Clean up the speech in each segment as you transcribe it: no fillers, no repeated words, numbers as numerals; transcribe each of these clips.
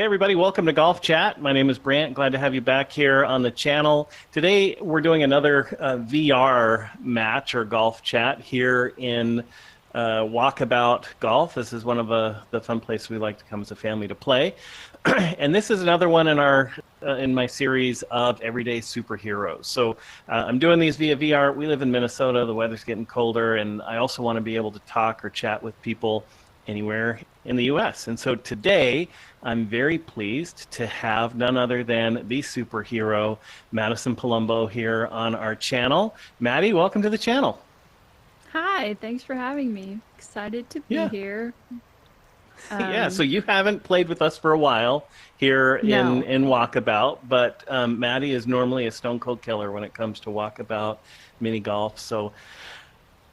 everybody, welcome to Golf Chat. My name is Brant. Glad to have you back here on the channel. Today we're doing another VR match or golf chat here in Walkabout Golf. This is one of the fun places we like to come as a family to play. And this is another one in our in my series of everyday superheroes. So I'm doing these via VR. We live in Minnesota. The weather's getting colder, and I also want to be able to talk or chat with people anywhere in the US. And so today I'm very pleased to have none other than the superhero Madison Palombo here on our channel. Maddie, welcome to the channel. Hi, thanks for having me. Excited to be here. Yeah, so you haven't played with us for a while here in Walkabout, but Maddie is normally a stone cold killer when it comes to Walkabout mini golf. So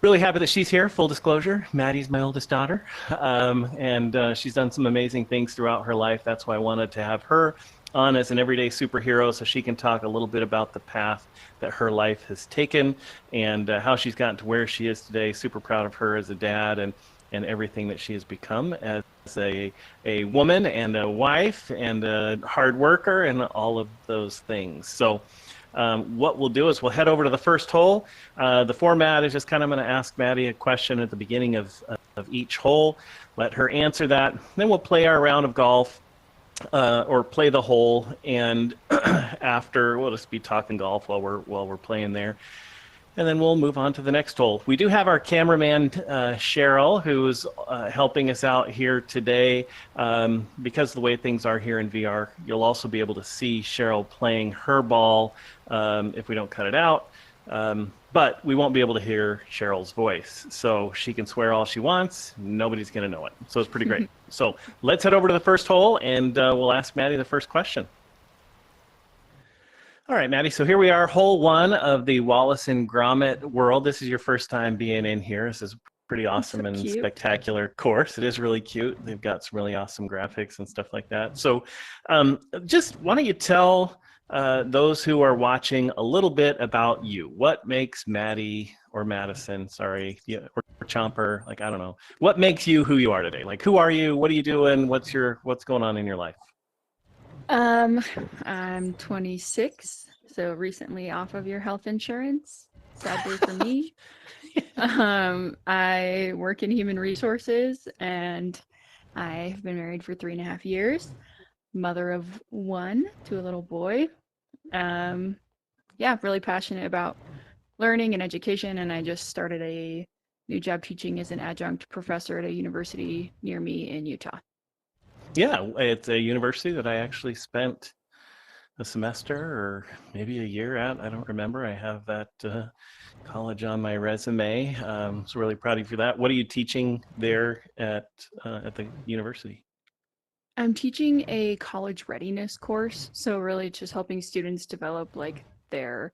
really happy that she's here. Full disclosure, Maddie's my oldest daughter, and she's done some amazing things throughout her life. That's why I wanted to have her on as an everyday superhero so she can talk a little bit about the path that her life has taken and how she's gotten to where she is today. Super proud of her as a dad and everything that she has become as a woman and a wife and a hard worker and all of those things. So what we'll do is we'll head over to the first hole. The format is just kind of going to ask Maddie a question at the beginning of each hole, let her answer that. Then we'll play our round of golf or play the hole, and after we'll just be talking golf while we're playing there. And then we'll move on to the next hole. We do have our cameraman, Cheryl, who's helping us out here today. Because of the way things are here in VR, you'll also be able to see Cheryl playing her ball if we don't cut it out. But we won't be able to hear Cheryl's voice. So she can swear all she wants. Nobody's going to know it. So it's pretty great. So let's head over to the first hole, and we'll ask Maddie the first question. All right, Maddie, so here we are, hole one of the Wallace and Gromit world. This is your first time being in here. This is a pretty awesome and spectacular course. It is really cute. They've got some really awesome graphics and stuff like that. So just why don't you tell those who are watching a little bit about you? What makes Maddie or Madison, sorry, or Chomper, like, I don't know. What makes you who you are today? Like, who are you? What are you doing? What's going on in your life? I'm 26, so recently off of your health insurance. Sad day for me. I work in human resources, and I've been married for 3.5 years. Mother of one to a little boy. Yeah, really passionate about learning and education, and I just started a new job teaching as an adjunct professor at a university near me in Utah. Yeah, it's a university that I actually spent a semester or maybe a year at. I don't remember. I have that college on my resume. So really proud of you for that. What are you teaching there at the university? I'm teaching a college readiness course, so really just helping students develop like their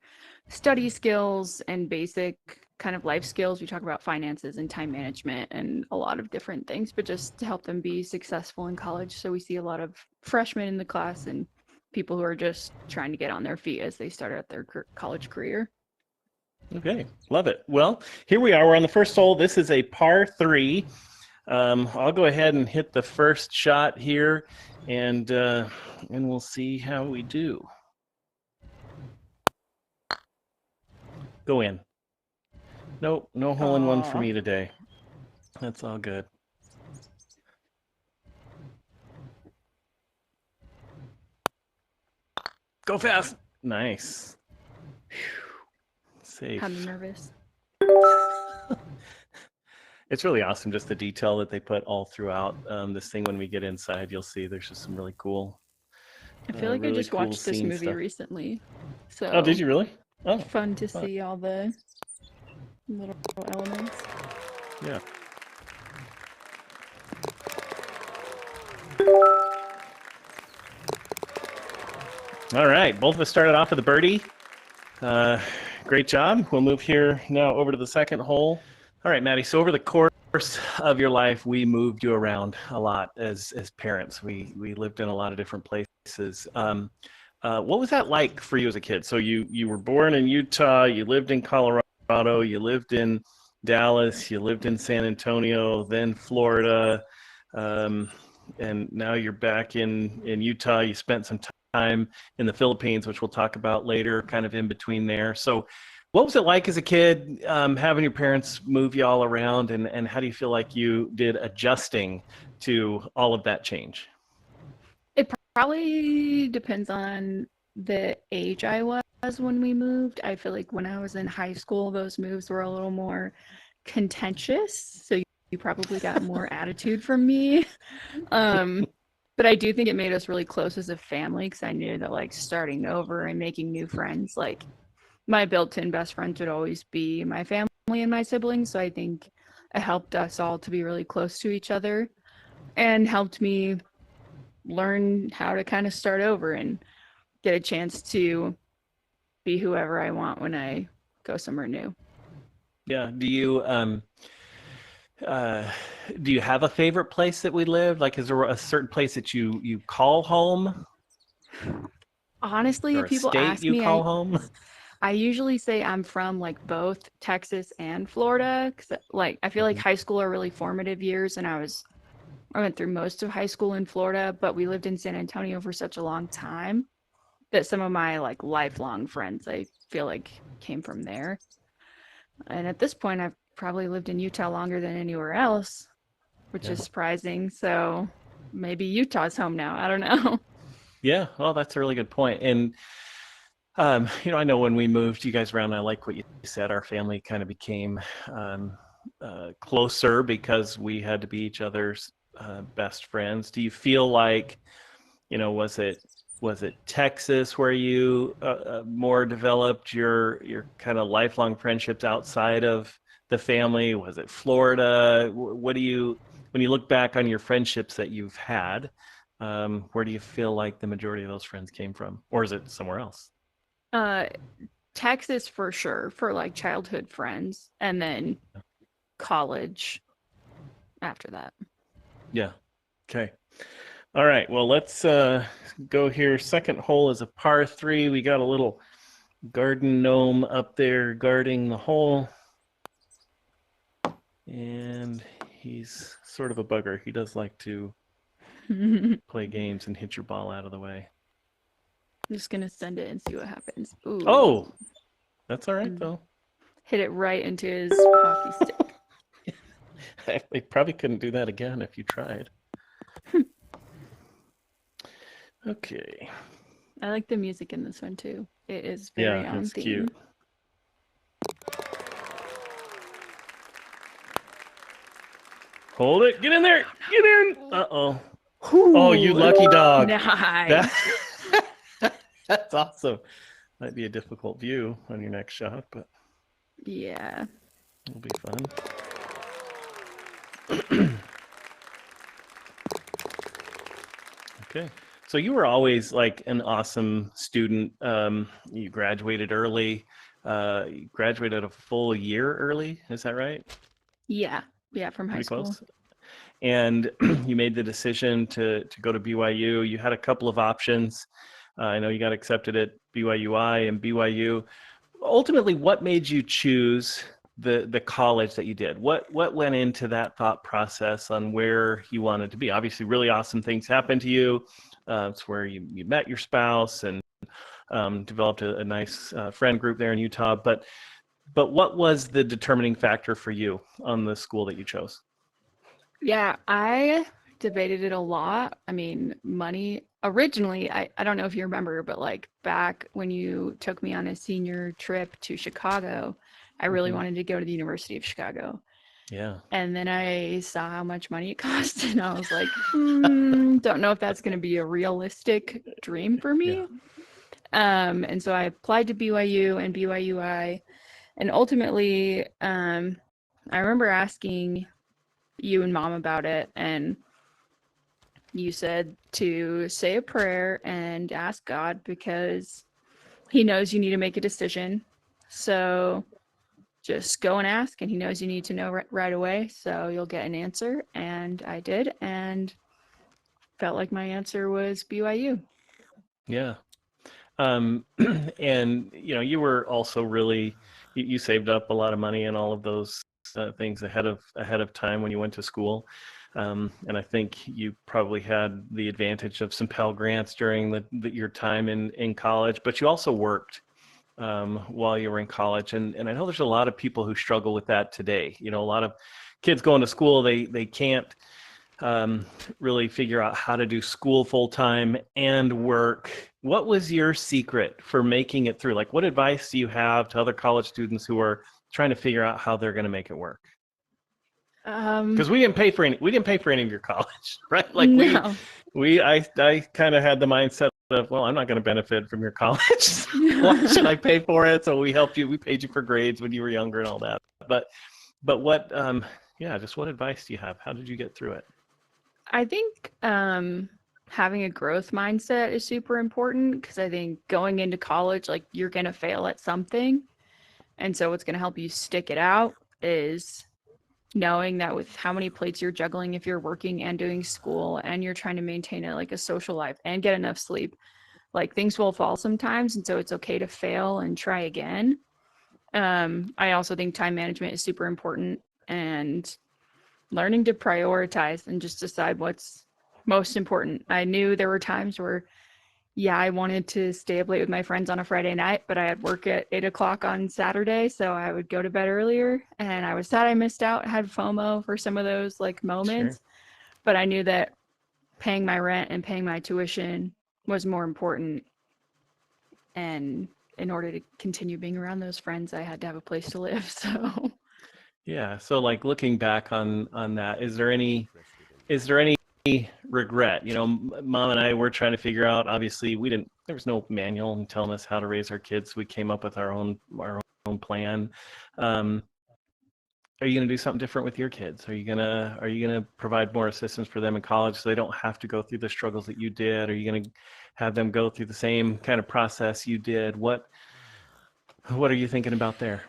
study skills and basic kind of life skills. We talk about finances and time management and a lot of different things, but just to help them be successful in college. So we see a lot of freshmen in the class and people who are just trying to get on their feet as they start out their college career. Okay, love it. Well, here we are. We're on the first hole. This is a par 3. I'll go ahead and hit the first shot here, and we'll see how we do. Go in. Nope, no hole in one for me today. That's all good. Go fast. Nice. Safe. I'm nervous. It's really awesome, just the detail that they put all throughout this thing. When we get inside, you'll see there's just some really cool. I feel like I just watched this movie recently. So. Oh, did you really? Oh, fun to see all the little elements. Yeah. All right, both of us started off with a birdie. Great job. We'll move here now over to the second hole. All right, Maddie, so over the course of your life, we moved you around a lot as parents. We lived in a lot of different places. What was that like for you as a kid? So you were born in Utah, you lived in Colorado, you lived in Dallas, you lived in San Antonio, then Florida. and now you're back in Utah. You spent some time in the Philippines, which we'll talk about later, kind of in between there. So, what was it like as a kid, having your parents move you all around, and how do you feel like you did adjusting to all of that change? It probably depends on the age I was when we moved. I feel like when I was in high school, those moves were a little more contentious. So you probably got more attitude from me. Um, but I do think it made us really close as a family because I knew that like starting over and making new friends, like my built-in best friends would always be my family and my siblings. So I think it helped us all to be really close to each other and helped me learn how to kind of start over and get a chance to be whoever I want when I go somewhere new. Yeah. Uh, do you have a favorite place that we lived? Like, is there a certain place that you call home, Honestly, or if a people state ask you me, call home? I usually say I'm from like both Texas and Florida cuz like I feel like Mhm. high school are really formative years and I went through most of high school in Florida, but we lived in San Antonio for such a long time that some of my like lifelong friends I feel like came from there. And at this point I've probably lived in Utah longer than anywhere else, which Yeah. is surprising. So maybe Utah's home now. I don't know. Yeah. Well, that's a really good point. And I know when we moved you guys around, I like what you said. Our family kind of became um, closer because we had to be each other's best friends. Do you feel like, was it Texas where you more developed your kind of lifelong friendships outside of the family? Was it Florida? What do you, when you look back on your friendships that you've had, where do you feel like the majority of those friends came from, or is it somewhere else? Uh, Texas for sure for like childhood friends, and then college after that. Yeah. Okay. All right. Well, let's go here. Second hole is a par three. We got a little garden gnome up there guarding the hole, and he's sort of a bugger. He does like to I'm play games and hit your ball out of the way. just gonna send it and see what happens. Ooh, Oh, that's all right and though. hit it right into his hockey stick. I probably couldn't do that again if you tried. Okay. I like the music in this one too. It is very Yeah, on it's cute. theme. Hold it. Get in there. Get in. Uh-oh. Oh, you Ooh, lucky dog. That nice. that's awesome. Might be a difficult view on your next shot, but Yeah. it'll be fun. Okay. So you were always like an awesome student. You graduated early. You graduated a full year early. Is that right? Yeah. Yeah, from high Pretty school. close. And you made the decision to go to BYU. You had a couple of options. I know you got accepted at BYUI and BYU. Ultimately, what made you choose the college that you did? What went into that thought process on where you wanted to be? Obviously, really awesome things happened to you. It's where you met your spouse and developed a nice friend group there in Utah. But what was the determining factor for you on the school that you chose? Yeah, I debated it a lot. I mean, money originally, I don't know if you remember, but like back when you took me on a senior trip to Chicago, I really Hmm. wanted to go to the University of Chicago. Yeah. And then I saw how much money it cost, and I was like, don't know if that's going to be a realistic dream for Yeah. me. And so I applied to BYU and BYUI, and ultimately, I remember asking you and mom about it, and you said to say a prayer and ask God because He knows you need to make a decision. So just go and ask, and He knows you need to know right away. So you'll get an answer. And I did, and felt like my answer was BYU. Yeah. And you were also really, you saved up a lot of money and all of those things ahead of time when you went to school. And I think you probably had the advantage of some Pell Grants during your time in college, but you also worked while you were in college. And I know there's a lot of people who struggle with that today. You know, a lot of kids going to school, they can't really figure out how to do school full time and work. What was your secret for making it through? Like, what advice do you have to other college students who are trying to figure out how they're going to make it work? Because we didn't pay for any of your college, right? Like no. I kind of had the mindset of, well, I'm not going to benefit from your college. So why should I pay for it? So we helped you. We paid you for grades when you were younger and all that. But what, just what advice do you have? How did you get through it? I think having a growth mindset is super important, because I think going into college, like, you're going to fail at something. And so what's going to help you stick it out is knowing that with how many plates you're juggling, if you're working and doing school and you're trying to maintain a social life and get enough sleep, like, things will fall sometimes. And so it's okay to fail and try again. I also think time management is super important, and learning to prioritize and just decide what's most important. I knew there were times where, I wanted to stay up late with my friends on a Friday night, but I had work at 8 o'clock on Saturday, so I would go to bed earlier, and I was sad I missed out, had FOMO for some of those like moments. Sure. But I knew that paying my rent and paying my tuition was more important, and in order to continue being around those friends, I had to have a place to live. So yeah, so like, looking back on that, is there any regret? You know, Mom and I were trying to figure out, obviously there was no manual telling us how to raise our kids. We came up with our own plan. Are you going to do something different with your kids? Are you going to provide more assistance for them in college so they don't have to go through the struggles that you did? Are you going to have them go through the same kind of process you did? What are you thinking about there?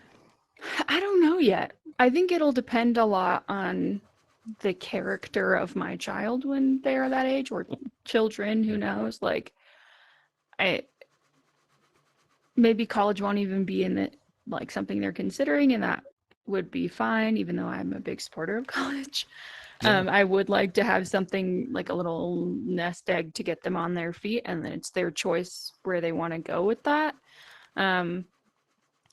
I don't know yet. I think it'll depend a lot on the character of my child when they are that age, or children, who knows. Like, maybe college won't even be in the, like, something they're considering, and that would be fine, even though I'm a big supporter of college. Yeah. I would like to have something like a little nest egg to get them on their feet, and then it's their choice where they want to go with that. I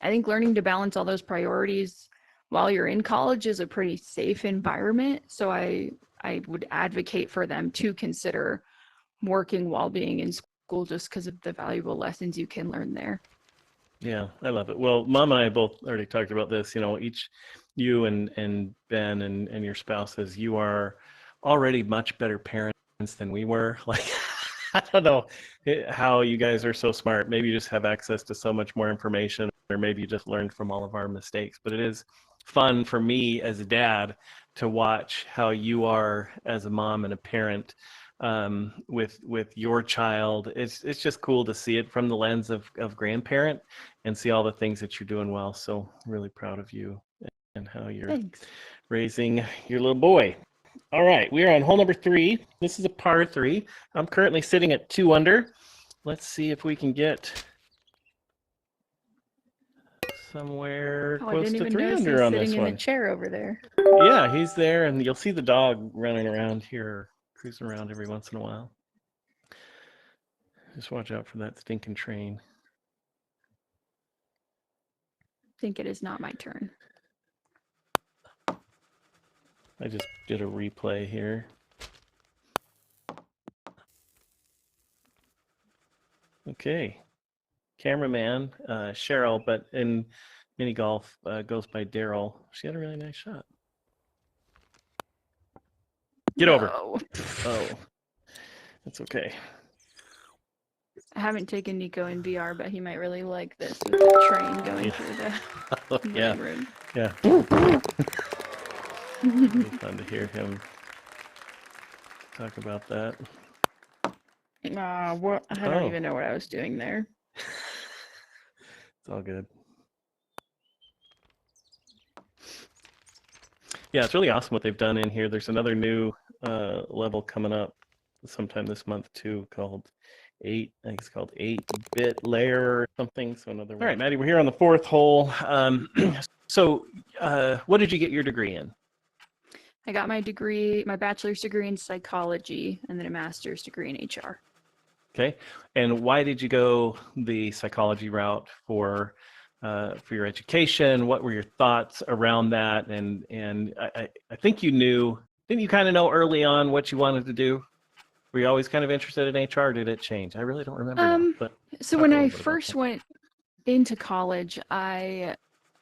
think learning to balance all those priorities while you're in college is a pretty safe environment. So I would advocate for them to consider working while being in school, just because of the valuable lessons you can learn there. Yeah, I love it. Well, Mom and I both already talked about this. You know, you and Ben and your spouses, you are already much better parents than we were. Like, I don't know how you guys are so smart. Maybe you just have access to so much more information, or maybe you just learned from all of our mistakes. But it is fun for me as a dad to watch how you are as a mom and a parent with your child. It's just cool to see it from the lens of grandparent and see all the things that you're doing well. So really proud of you and how you're Thanks. Raising your little boy. All right, we are on hole number 3. This is a par 3. I'm currently sitting at 2 under. Let's see if we can get somewhere close to 3 under on this one. Sitting in the chair over there. Yeah, he's there, and you'll see the dog running around here, cruising around every once in a while. Just watch out for that stinking train. I think it is not my turn. I just did a replay here. Okay. Cameraman, Cheryl, but in mini golf goes by Daryl. She had a really nice shot. Get over. Oh, that's okay. I haven't taken Nico in VR, but he might really like this with the train going through the living room. Yeah. It'll be fun to hear him talk about that. I don't even know what I was doing there. It's all good. Yeah, it's really awesome what they've done in here. There's another new level coming up sometime this month too, called 8. I think it's called 8-bit layer or something. So another. All right, Maddie, we're here on the 4th hole. So what did you get your degree in? I got my bachelor's degree in psychology, and then a master's degree in HR. Okay. And why did you go the psychology route for your education? What were your thoughts around that? And I think you knew, didn't you kind of know early on what you wanted to do? Were you always kind of interested in HR? Did it change? I really don't remember now, but So when I first went into college, I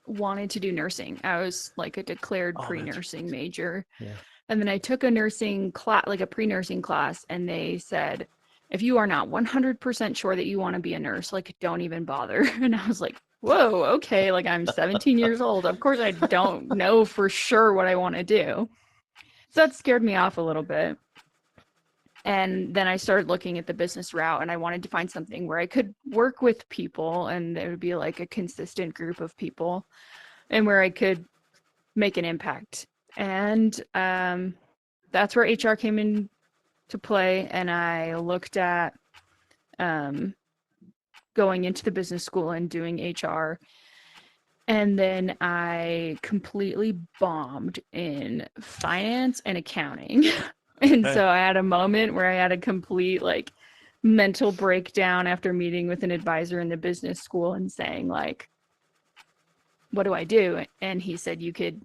wanted to do nursing. I was like a declared pre-nursing major. Yeah. And then I took a nursing class, like a pre-nursing class, and they said, if you are not 100% sure that you want to be a nurse, like, don't even bother. And I was like, whoa, okay, like, I'm 17 years old. Of course I don't know for sure what I want to do. So that scared me off a little bit. And then I started looking at the business route, and I wanted to find something where I could work with people, and it would be like a consistent group of people, and where I could make an impact. And that's where HR came into play. And I looked at going into the business school and doing HR. And then I completely bombed in finance and accounting. And so I had a moment where I had a complete like mental breakdown after meeting with an advisor in the business school and saying like, what do I do? And he said, you could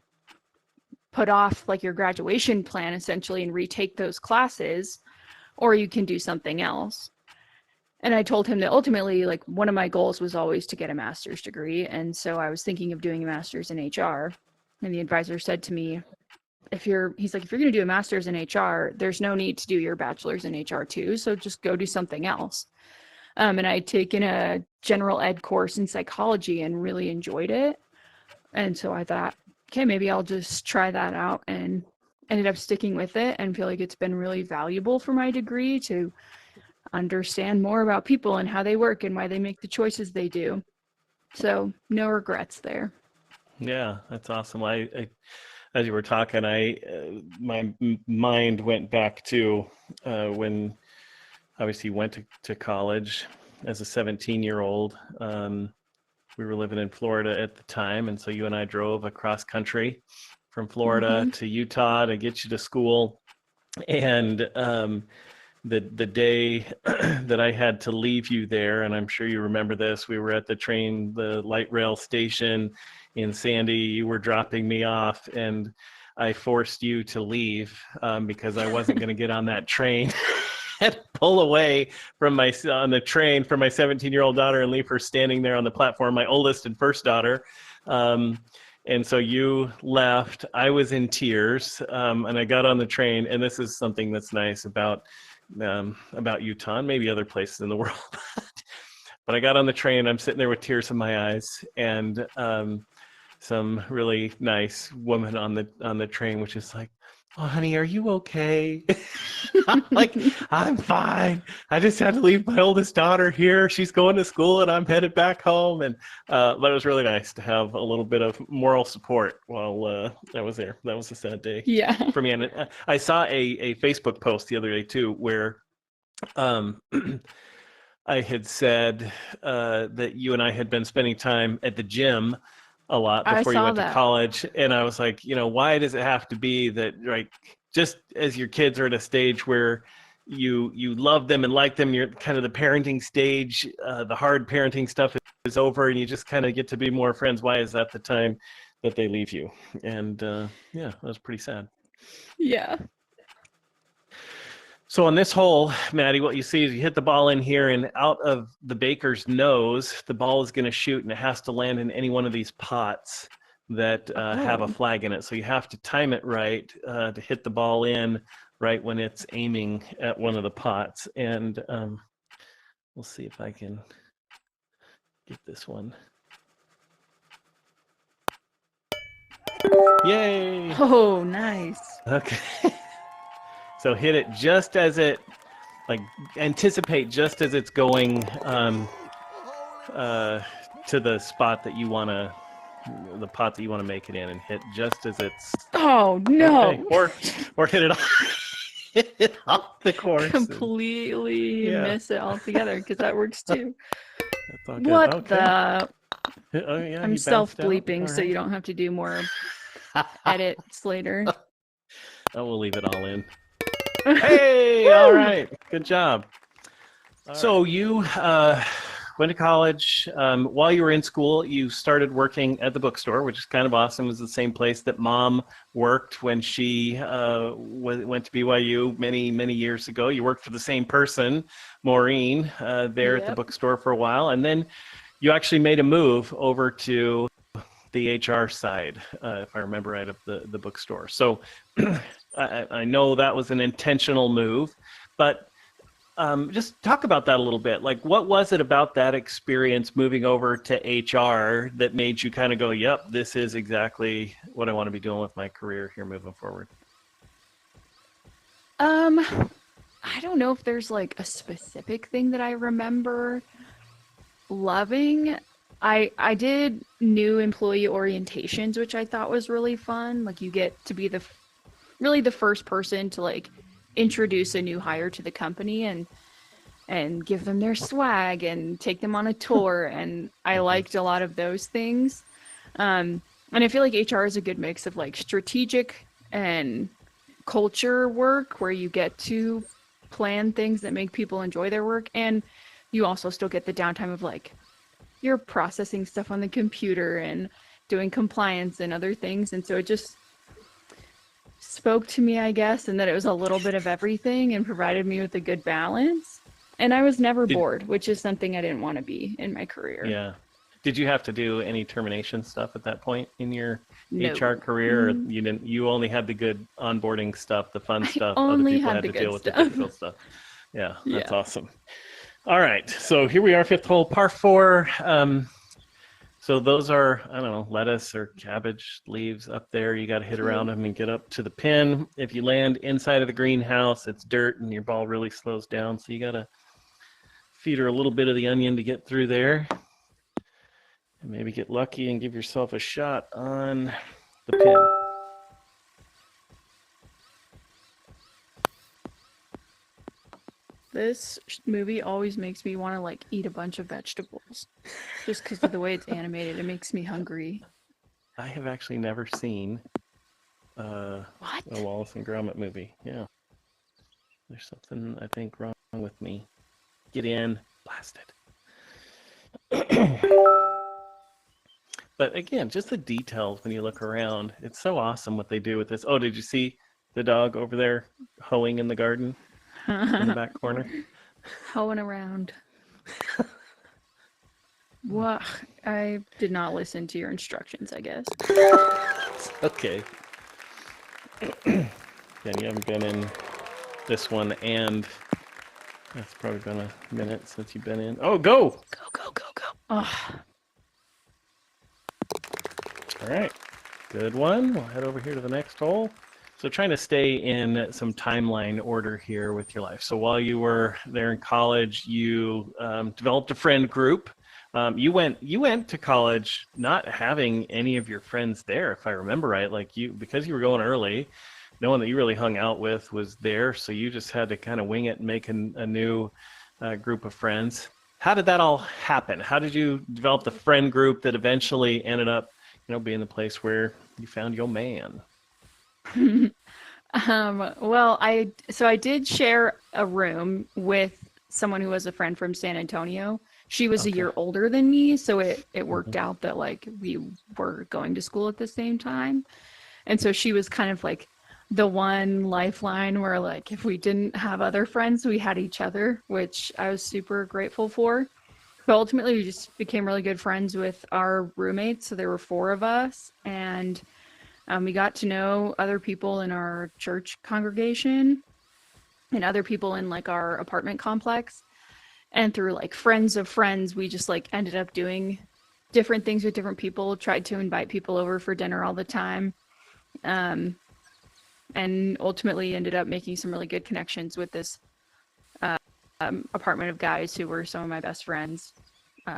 put off like your graduation plan essentially and retake those classes, or you can do something else. And I told him that ultimately, like, one of my goals was always to get a master's degree. And so I was thinking of doing a master's in HR. And the advisor said to me, he's like, if you're going to do a master's in HR, there's no need to do your bachelor's in HR too. So just go do something else. And I'd taken a general ed course in psychology and really enjoyed it. And so I thought, okay, maybe I'll just try that out, and ended up sticking with it and feel like it's been really valuable for my degree to understand more about people and how they work and why they make the choices they do. So no regrets there. Yeah, that's awesome. I as you were talking, my mind went back to when obviously you went to college as a 17-year-old. We were living in Florida at the time, and so you and I drove across country from Florida to Utah to get you to school. And the day that I had to leave you there, and I'm sure you remember this, we were at the light rail station in Sandy. You were dropping me off, and I forced you to leave because I wasn't going to get on that train. And pull away on the train from my 17-year-old daughter and leave her standing there on the platform, my oldest and first daughter. And so you left. I was in tears, and I got on the train. And this is something that's nice about Utah and maybe other places in the world. But I got on the train. I'm sitting there with tears in my eyes, and some really nice woman on the train, which is like, "Oh, honey, are you okay?" I'm like, "I'm fine. I just had to leave my oldest daughter here. She's going to school, and I'm headed back home." And but it was really nice to have a little bit of moral support while I was there. That was a sad day for me. And I saw a Facebook post the other day too, where I had said that you and I had been spending time at the gym a lot before you went to college. And I was like, why does it have to be that, right, just as your kids are at a stage where you love them and like them, you're kind of the parenting stage, the hard parenting stuff is over, and you just kind of get to be more friends. Why is that the time that they leave you? And yeah, that was pretty sad. Yeah. So on this hole, Maddie, what you see is you hit the ball in here, and out of the baker's nose, the ball is going to shoot, and it has to land in any one of these pots that have a flag in it. So you have to time it right to hit the ball in right when it's aiming at one of the pots. And we'll see if I can get this one. Yay! Oh, nice. Okay. So hit it just as it, anticipate just as it's going to the spot that you want to, the pot that you want to make it in, and hit just as it's. Oh no! Okay. Or hit it off the course. Completely miss it altogether, because that works too. That's all good. What the? Oh yeah, I'm he bounced out. self-bleeping, All so you right. don't have to do more edits later. Oh, we'll leave it all in. Hey, all right, good job. So you went to college. While you were in school, you started working at the bookstore, which is kind of awesome. It was the same place that Mom worked when she went to BYU many years ago. You worked for the same person, Maureen, there at the Yep. bookstore for a while, and then you actually made a move over to the HR side, if I remember right, of the bookstore. So I know that was an intentional move, but just talk about that a little bit. Like, what was it about that experience moving over to HR that made you kind of go, yep, this is exactly what I want to be doing with my career here moving forward? Um, I don't know if there's like a specific thing that I remember loving. I did new employee orientations, which I thought was really fun. Like you get to be really the first person to like introduce a new hire to the company and give them their swag and take them on a tour. And I Mm-hmm. liked a lot of those things. And I feel like HR is a good mix of like strategic and culture work where you get to plan things that make people enjoy their work. And you also still get the downtime of like you're processing stuff on the computer and doing compliance and other things. And so it just spoke to me, I guess, and that it was a little bit of everything and provided me with a good balance. And I was never Did, bored, which is something I didn't want to be in my career. yeah. Did you have to do any termination stuff at that point in your No. HR career? Or you didn't, you only had the good onboarding stuff, the fun I stuff. Other only people had had the to deal good with the stuff. difficult stuff. Yeah, that's Yeah. awesome. All right. So here we are, fifth hole, par four. So those are, I don't know, lettuce or cabbage leaves up there. You got to hit around them and get up to the pin. If you land inside of the greenhouse, it's dirt and your ball really slows down. So you got to feed her a little bit of the onion to get through there. And maybe get lucky and give yourself a shot on the pin. This movie always makes me want to like eat a bunch of vegetables just because of the way it's animated. It makes me hungry. I have actually never seen a What? Wallace and Gromit movie. Yeah. There's something I think wrong with me. Get in, blast it. But again, just the details when you look around. It's so awesome what they do with this. Oh, did you see the dog over there hoeing in the garden in the back corner? Hoeing around. What? I did not listen to your instructions, I guess. Okay. Again, you haven't been in this one, and it's probably been a minute since you've been in. Oh, go! Go, go, go, go. Oh, All right. Good one. We'll head over here to the next hole. So trying to stay in some timeline order here with your life. So while you were there in college, you developed a friend group. You went to college not having any of your friends there, if I remember right. Like because you were going early, no one that you really hung out with was there. So you just had to kind of wing it and make a new group of friends. How did that all happen? How did you develop the friend group that eventually ended up, being the place where you found your man? well, I did share a room with someone who was a friend from San Antonio. She was a Okay. year older than me, so it Mhm. worked out that like we were going to school at the same time. And so she was kind of like the one lifeline where like if we didn't have other friends, we had each other, which I was super grateful for. But ultimately we just became really good friends with our roommates. So there were four of us, and we got to know other people in our church congregation and other people in like our apartment complex. And through like friends of friends, we just like ended up doing different things with different people, tried to invite people over for dinner all the time. Um, and ultimately ended up making some really good connections with this apartment of guys who were some of my best friends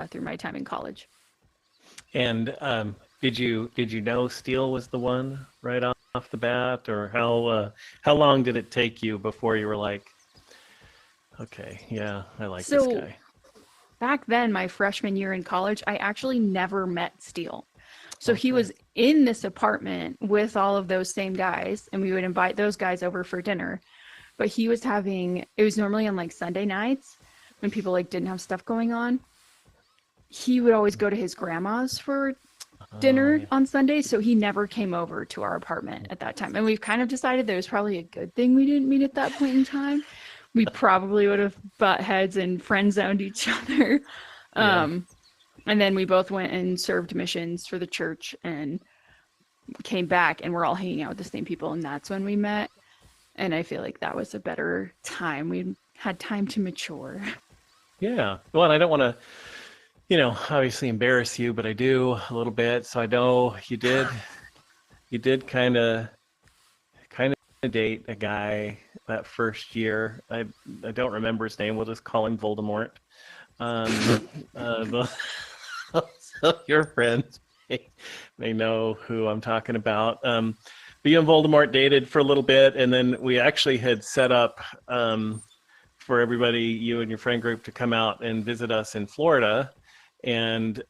through my time in college. And did you know Steele was the one right off the bat, or how long did it take you before you were like, okay, yeah, I like this So guy? back then, my freshman year in college, I actually never met Steele. So he Okay. was in this apartment with all of those same guys, and we would invite those guys over for dinner. But he was having, it was normally on like Sunday nights when people like didn't have stuff going on. He would always go to his grandma's for Oh, dinner yeah. on Sunday, so he never came over to our apartment at that time. And we've kind of decided that it was probably a good thing we didn't meet at that point in time. We probably would have butt heads and friend zoned each other. Yeah. Um, and then we both went and served missions for the church and came back, and we're all hanging out with the same people, and that's when we met. And I feel like that was a better time. We had time to mature. Yeah. Well, and I don't want to, obviously embarrass you, but I do a little bit. So I know you did kind of date a guy that first year. I don't remember his name. We'll just call him Voldemort. Um, uh, so your friends may know who I'm talking about. But you and Voldemort dated for a little bit, and then we actually had set up for everybody, you and your friend group, to come out and visit us in Florida. And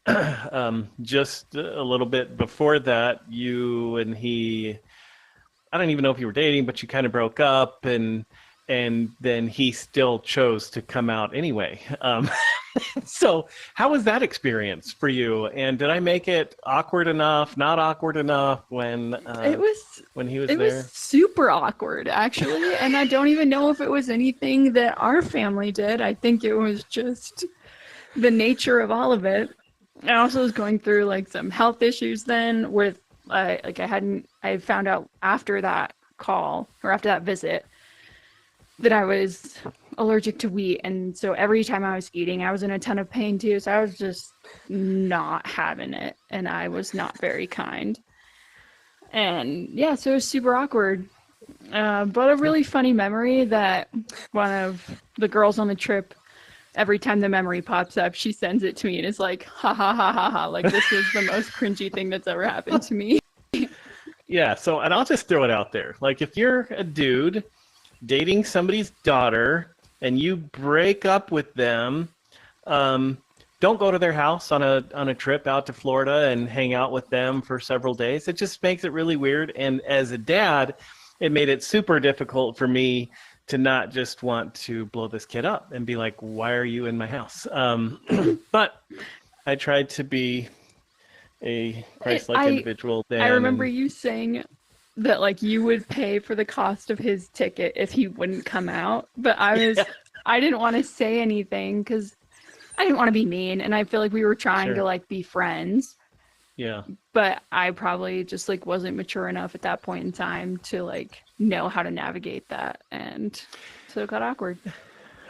just a little bit before that, you and he, I don't even know if you were dating, but you kind of broke up, and then he still chose to come out anyway. So how was that experience for you? And did I make it awkward enough, not awkward enough It was when he was it was there? super awkward actually, and I don't even know if it was anything that our family did. I think it was just the nature of all of it. I also was going through like some health issues then with I found out after that call or after that visit that I was allergic to wheat, and so every time I was eating I was in a ton of pain too, so I was just not having it, and I was not very kind. And yeah, so it was super awkward. But a really funny memory that one of the girls on the trip, every time the memory pops up, she sends it to me and is like, ha ha ha ha ha. Like, this was the most cringy thing that's ever happened to me. Yeah. So, and I'll just throw it out there. Like, if you're a dude dating somebody's daughter and you break up with them, um, don't go to their house on a trip out to Florida and hang out with them for several days. It just makes it really weird. And as a dad, it made it super difficult for me to not just want to blow this kid up and be like, "Why are you in my house?" But I tried to be a Christ-like I individual I then, remember and you saying that like you would pay for the cost of his ticket if he wouldn't come out, but yeah, I didn't want to say anything because I didn't want to be mean, and I feel like we were trying to sure, like be friends, yeah. but I probably just like wasn't mature enough at that point in time to like know how to navigate that, and so it got awkward.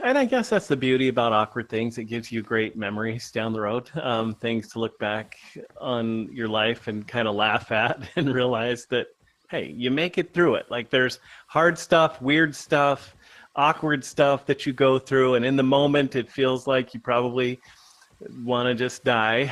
And I guess that's the beauty about awkward things. It gives you great memories down the road, things to look back on your life and kind of laugh at and realize that, hey, you make it through it. Like there's hard stuff, weird stuff, awkward stuff that you go through. And in the moment, it feels like you probably want to just die,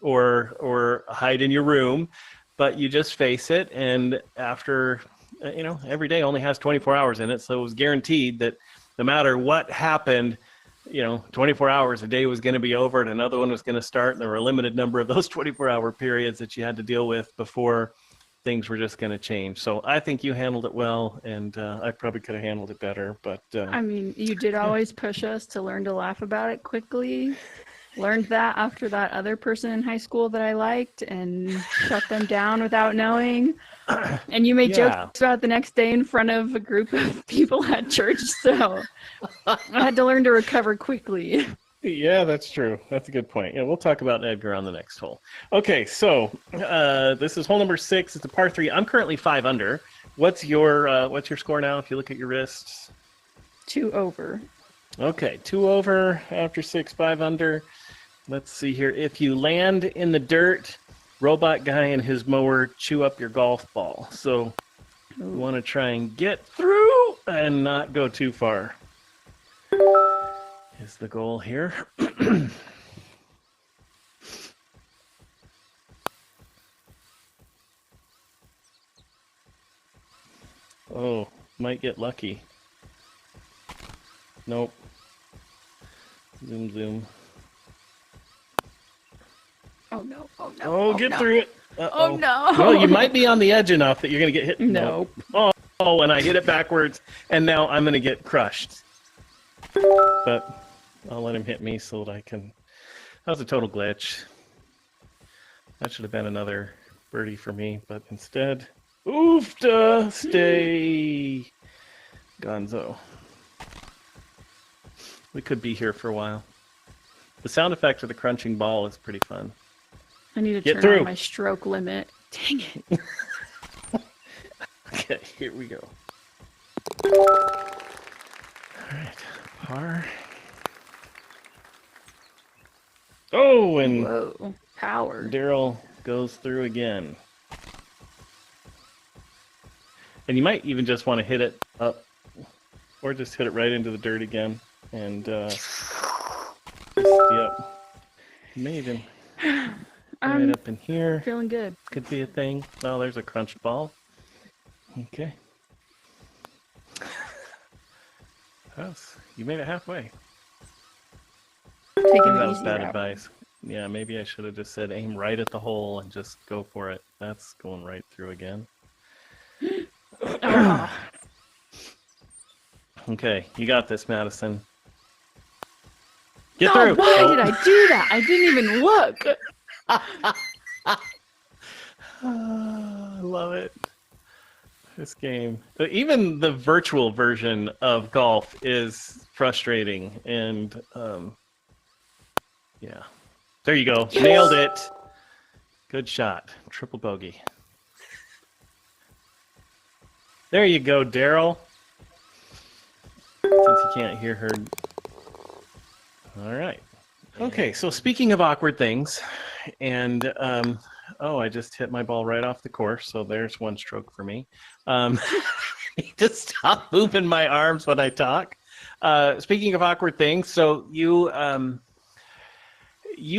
or hide in your room, but you just face it. And after, every day only has 24 hours in it. So it was guaranteed that no matter what happened, 24 hours a day was going to be over and another one was going to start. And there were a limited number of those 24-hour periods that you had to deal with before things were just going to change. So I think you handled it well, and I probably could have handled it better. But I mean, you did yeah, always push us to learn to laugh about it quickly. Learned that after that other person in high school that I liked and shut them down without knowing. And you made jokes yeah, about it the next day in front of a group of people at church, so I had to learn to recover quickly. yeah, that's true. That's a good point. Yeah, we'll talk about Edgar on the next hole. Okay, so this is hole number 6. It's a par 3. I'm currently 5 under. What's your score now? If you look at your wrists. 2 over. Okay, 2 over after 6, 5 under. Let's see here. If you land in the dirt, robot guy and his mower chew up your golf ball. So you Ooh. want to try and get through and not go too far. Is the goal here. Oh, might get lucky. Nope. Zoom, zoom. Oh no! Oh no! Oh, Oh get no! through it. Oh Uh-oh. no! Well, you might be on the edge enough that you're going to get hit. Nope. Oh, and I hit it backwards, and now I'm going to get crushed. But I'll let him hit me so that I can... That was a total glitch. That should have been another birdie for me, but instead... Oofta! Stay! Gonzo. We could be here for a while. The sound effect of the crunching ball is pretty fun. I need to Get turn through. on my stroke limit. Dang it. Okay, here we go. All right, par. Oh, and Whoa, power. Daryl goes through again. And you might even just want to hit it up, or just hit it right into the dirt again. And yep, you may even right up in here. Feeling good. Could be a thing. Oh, there's a crunched ball. Okay. You made it halfway. Taking That the was easy bad route. advice. Yeah, maybe I should have just said aim right at the hole and just go for it. That's going right through again. Oh, Okay, you got this, Madison. Get no, through. why Oh. did I do that? I didn't even look. I love it. This game. Even the virtual version of golf is frustrating. And yeah. There you go. Yes! Nailed it. Good shot. Triple bogey. There you go, Daryl. Since you can't hear her. All right. Okay, so speaking of awkward things, and oh, I just hit my ball right off the course, so there's one stroke for me. Just stop moving my arms when I talk. Speaking of awkward things, so you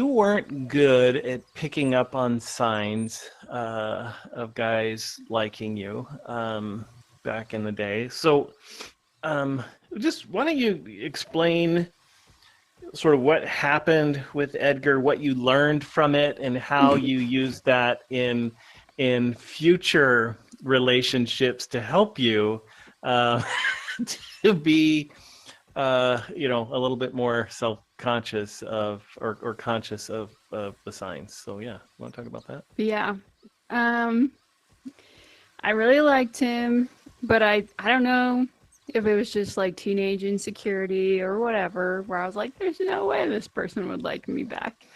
weren't good at picking up on signs of guys liking you back in the day. So just why don't you explain sort of what happened with Edgar, what you learned from it, and how you use that in future relationships to help you to be a little bit more self-conscious of or conscious of the signs. So yeah, want to talk about that? Yeah. I really liked him, but I don't know if it was just like teenage insecurity or whatever, where I was like, there's no way this person would like me back.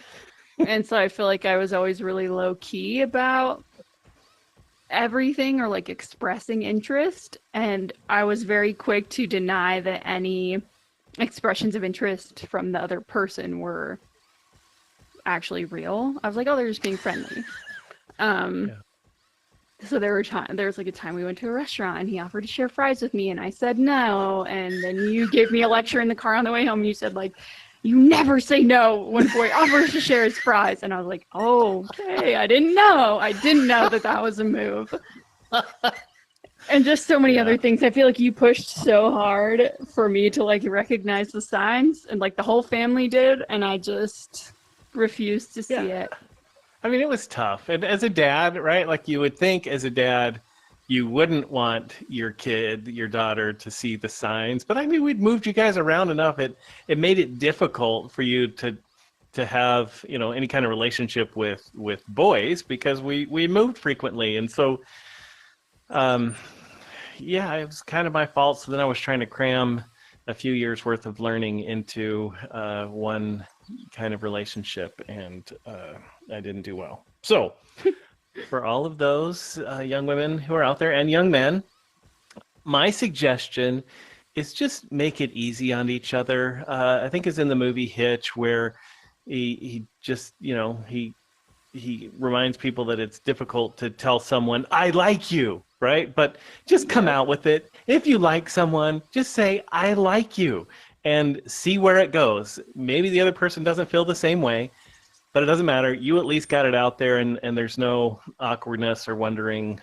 And so I feel like I was always really low key about everything or like expressing interest. And I was very quick to deny that any expressions of interest from the other person were actually real. I was like, oh, they're just being friendly. Yeah. So there was like a time we went to a restaurant and he offered to share fries with me and I said no. And then you gave me a lecture in the car on the way home. You said like, you never say no when a boy offers to share his fries. And I was like, oh, okay. I didn't know that was a move. And just so many other things. I feel like you pushed so hard for me to like recognize the signs, and like the whole family did. And I just refused to see it. I mean, it was tough. And as a dad, right? Like you would think as a dad, you wouldn't want your kid, your daughter to see the signs. But I mean, we'd moved you guys around enough. It made it difficult for you to have, any kind of relationship with boys because we moved frequently. And so, it was kind of my fault. So then I was trying to cram a few years worth of learning into one kind of relationship, and I didn't do well. So for all of those young women who are out there and young men, my suggestion is just make it easy on each other. I think it's in the movie Hitch where he just, he reminds people that it's difficult to tell someone, I like you, right? But just come out with it. If you like someone, just say, I like you, and see where it goes. Maybe the other person doesn't feel the same way, but it doesn't matter. You at least got it out there, and there's no awkwardness or wondering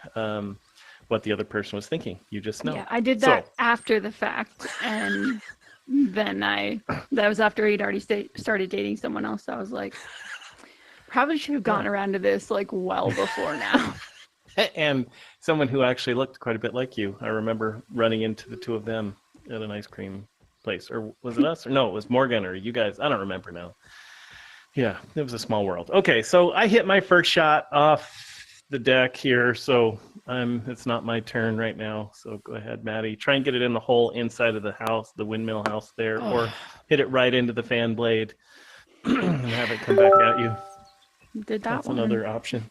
what the other person was thinking. You just know. Yeah, I did that after the fact, and then that was after he'd already started dating someone else. So I was like, Probably should have gotten around to this like well before now. And someone who actually looked quite a bit like you. I remember running into the two of them at an ice cream place. Or was it us? Or no, it was Morgan or you guys. I don't remember now. Yeah, it was a small world. Okay, so I hit my first shot off the deck here, so it's not my turn right now. So go ahead, Maddie. Try and get it in the hole inside of the house, the windmill house there, or hit it right into the fan blade and have it come back at you. Did that That's one. another option.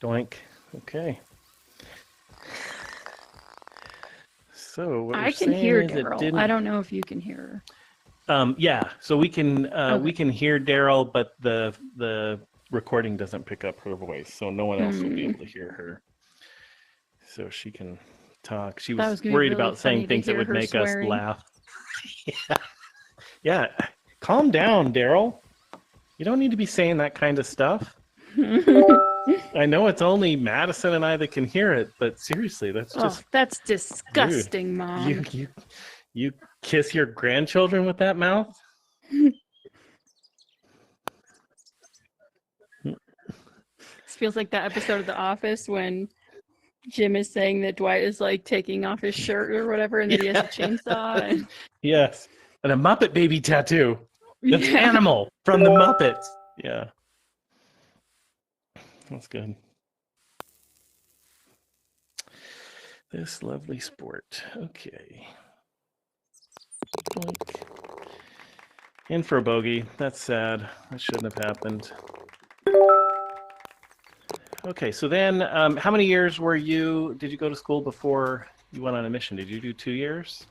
Doink. Okay. So what I can hear Daryl. I don't know if you can hear her. Yeah, so we can hear Daryl, but the recording doesn't pick up her voice, so no one else will be able to hear her. So she can talk. She was worried about saying things that would make us laugh. Yeah. Calm down, Daryl. You don't need to be saying that kind of stuff. I know it's only Madison and I that can hear it, but seriously, that's disgusting, rude. Mom. You kiss your grandchildren with that mouth? This feels like that episode of The Office when Jim is saying that Dwight is like taking off his shirt or whatever, and that he has a chainsaw. And... Yes, and a Muppet Baby tattoo. That's Animal from the Muppets. Yeah. That's good. This lovely sport. Okay. In for a bogey. That's sad. That shouldn't have happened. Okay, so then how many years did you go to school before you went on a mission? Did you do 2 years?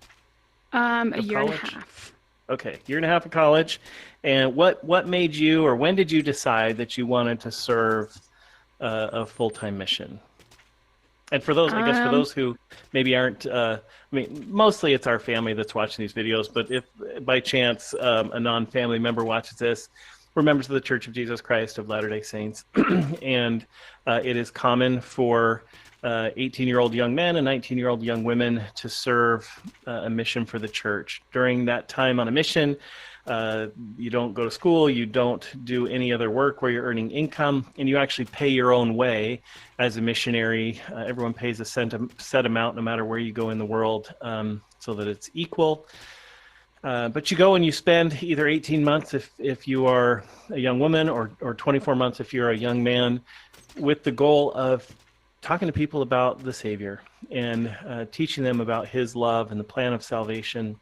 A year and a half. Okay, year and a half of college. And what made you, or when did you decide that you wanted to serve a full-time mission? And for those, I guess, for those who maybe aren't, mostly it's our family that's watching these videos, but if by chance a non-family member watches this, we're members of the Church of Jesus Christ of Latter-day Saints, and it is common for 18-year-old young men and 19-year-old young women to serve a mission for the church. During that time on a mission, you don't go to school, you don't do any other work where you're earning income, and you actually pay your own way as a missionary. Everyone pays a set amount no matter where you go in the world, so that it's equal. But you go and you spend either 18 months if you are a young woman or 24 months if you're a young man, with the goal of talking to people about the Savior and teaching them about his love and the plan of salvation,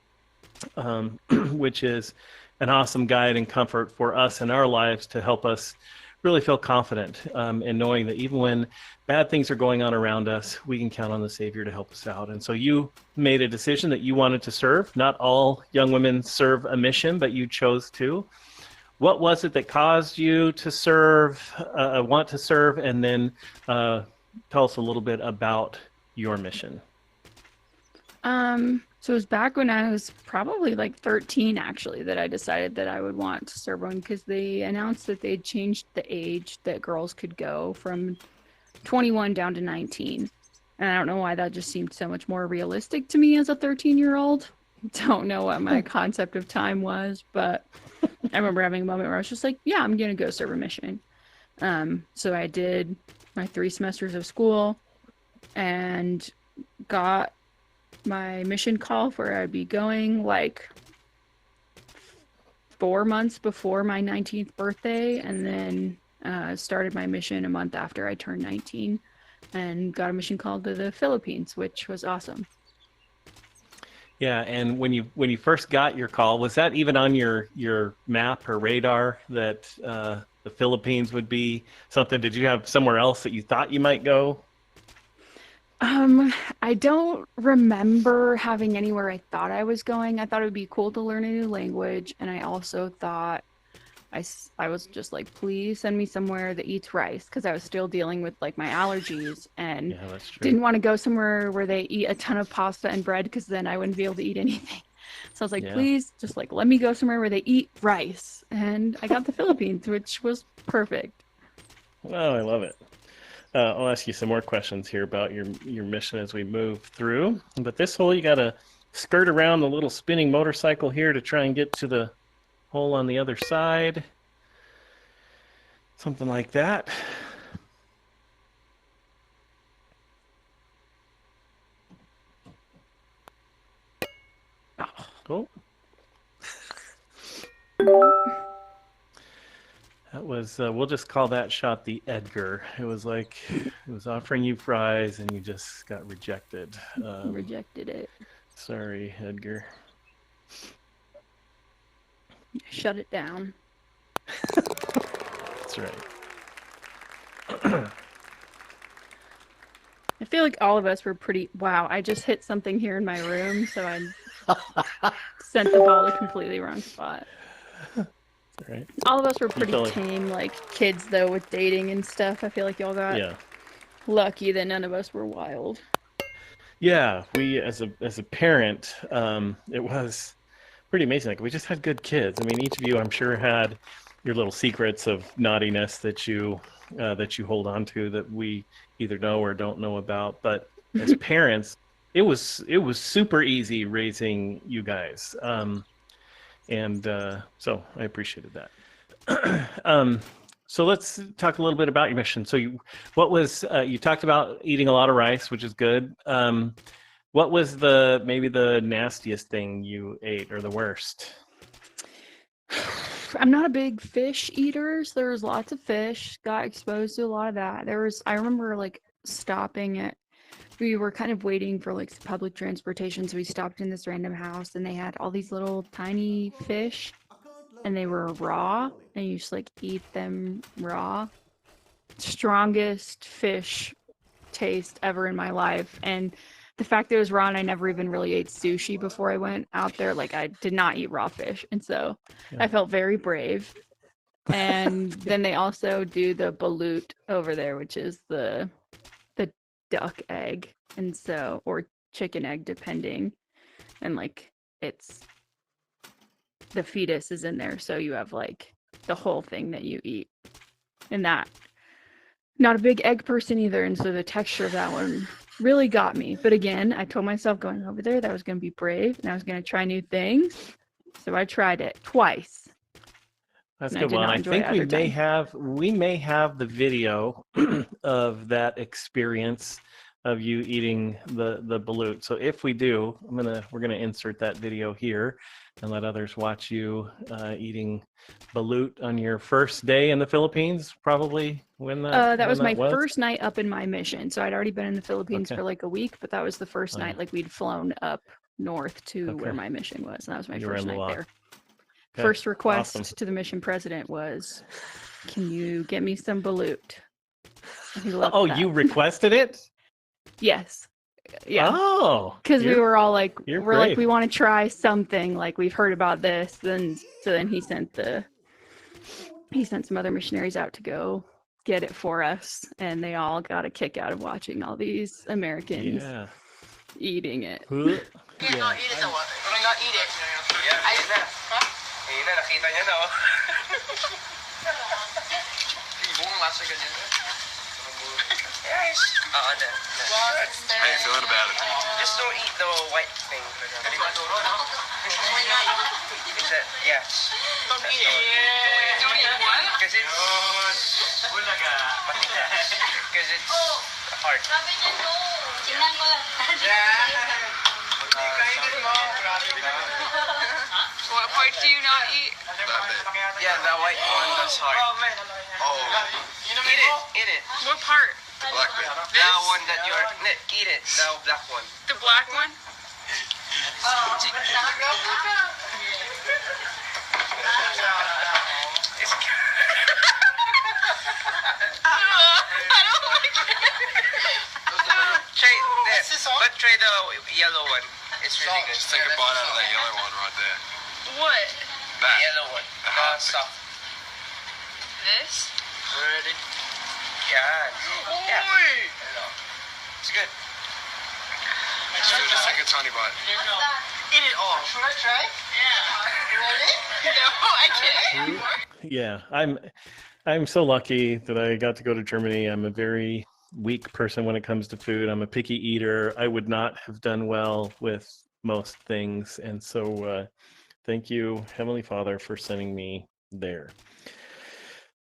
which is an awesome guide and comfort for us in our lives to help us really feel confident in knowing that even when bad things are going on around us, we can count on the Savior to help us out. And so you made a decision that you wanted to serve. Not all young women serve a mission, but you chose to. What was it that caused you to want to serve? And then tell us a little bit about your mission. So it was back when I was probably like 13, actually, that I decided that I would want to serve one, because they announced that they'd changed the age that girls could go from 21 down to 19. And I don't know why that just seemed so much more realistic to me as a 13-year-old. Don't know what my concept of time was, but I remember having a moment where I was just like, yeah, I'm going to go serve a mission. So I did my 3 semesters of school and got my mission call where I'd be going like 4 months before my 19th birthday, and then started my mission a month after I turned 19 and got a mission call to the Philippines, which was awesome. Yeah, and when you first got your call, was that even on your map or radar that the Philippines would be something? Did you have somewhere else that you thought you might go? I don't remember having anywhere I thought I was going. I thought it would be cool to learn a new language, and I also thought I was just like, please send me somewhere that eats rice, because I was still dealing with like my allergies and didn't want to go somewhere where they eat a ton of pasta and bread, because then I wouldn't be able to eat anything. So I was like, please just like let me go somewhere where they eat rice. And I got the Philippines, which was perfect. Oh, I love it. I'll ask you some more questions here about your mission as we move through. But this hole, you got to skirt around the little spinning motorcycle here to try and get to the hole on the other side. Something like that. Oh. That was, we'll just call that shot the Edgar. It was like, it was offering you fries and you just got rejected. Rejected it. Sorry, Edgar. Shut it down. That's right. I feel like all of us were pretty, wow, I just hit something here in my room, so I sent the ball to completely wrong spot. Right. All of us were pretty tame, like kids though, with dating and stuff. I feel like y'all got lucky that none of us were wild. Yeah, we as a parent, it was pretty amazing. Like we just had good kids. I mean, each of you, I'm sure, had your little secrets of naughtiness that you hold on to that we either know or don't know about. But as parents, it was super easy raising you guys. So I appreciated that. So let's talk a little bit about your mission. So you talked about eating a lot of rice, which is good. What was maybe the nastiest thing you ate or the worst? I'm not a big fish eater, so there was lots of fish. Got exposed to a lot of that. I remember like we were kind of waiting for like public transportation, so we stopped in this random house and they had all these little tiny fish and they were raw and you just like eat them raw. Strongest fish taste ever in my life. And the fact that it was raw and I never even really ate sushi before I went out there, like I did not eat raw fish. And so I felt very brave. And then they also do the balut over there, which is the duck egg, and so, or chicken egg depending, and like it's the fetus is in there, so you have like the whole thing that you eat. And that, not a big egg person either, and so the texture of that one really got me. But again, I told myself going over there that I was going to be brave and I was going to try new things, so I tried it twice. That's a good one. I think we may have the video of that experience of you eating the balut. So if we do, we're gonna insert that video here and let others watch you eating balut on your first day in the Philippines. Probably that was my first night up in my mission. So I'd already been in the Philippines for like a week, but that was the first night. Like we'd flown up north to where my mission was, and that was my first night there. Okay. First request to the mission president was, "Can you get me some balut?" Oh, you requested it? Yes. Yeah. Oh. Because we were all like, like, we want to try something. Like we've heard about this. Then he sent some other missionaries out to go get it for us, and they all got a kick out of watching all these Americans eating it. Not eat it. Not eat it. Nakita niya na, oh. Ibong lasa ganyan. Yes. How you feeling about it? Just don't eat the white thing. Is that, yeah. Don't eat it. Don't eat what? Because it's hard. What part do you not eat? Yeah, that white one, that's hard. Oh. Eat it. What part? Black bit. That one that you're... Eat it, the black one. The black one? I don't like it. Try the yellow one. It's really good. Just take a bite out of that yellow one right there. What? The yellow one. Soft. This? Ready? Yeah. It's good. Just take a tiny bite. Eat it all. Should I try? Yeah. Ready? No, I can't. Yeah, I'm so lucky that I got to go to Germany. I'm a very weak person when it comes to food. I'm a picky eater. I would not have done well with most things, and so Thank you, Heavenly Father, for sending me there.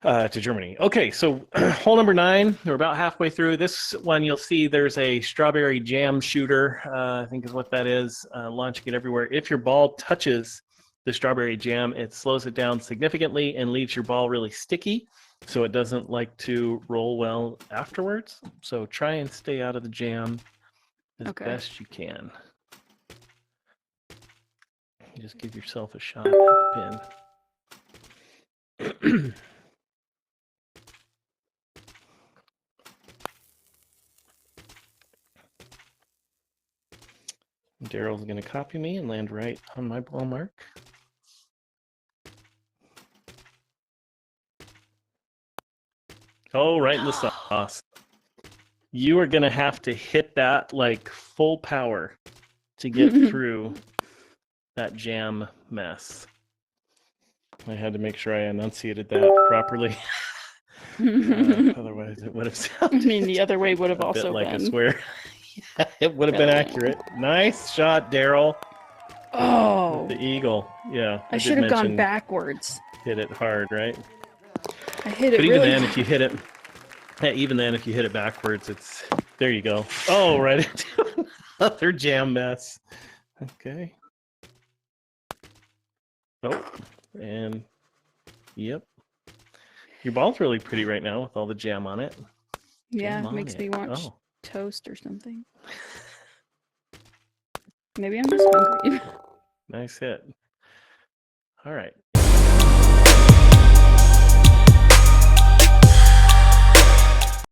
To Germany. Okay, so hole number 9, we're about halfway through. This one you'll see there's a strawberry jam shooter, I think is what that is, launching it everywhere. If your ball touches the strawberry jam, it slows it down significantly and leaves your ball really sticky, so it doesn't like to roll well afterwards. So try and stay out of the jam as best you can. Just give yourself a shot at the pin. Daryl's going to copy me and land right on my ball mark. Oh, right in the sauce. You are going to have to hit that like full power to get through that jam mess. I had to make sure I enunciated that properly. Otherwise, it would have sounded. I mean, the other way would have a also bit like been. a swear. Yeah, it would have been accurate. Nice shot, Daryl. Oh, The eagle. Yeah. I should have gone backwards. Hit it hard, right? I hit it But even really then, hard. if you hit it, even then, if you hit it backwards, it's there. You go. Oh, right into another jam mess. Okay. Oh, and yep. Your ball's really pretty right now with all the jam on it. Yeah, makes me want toast or something. Maybe I'm just hungry. Nice hit. All right.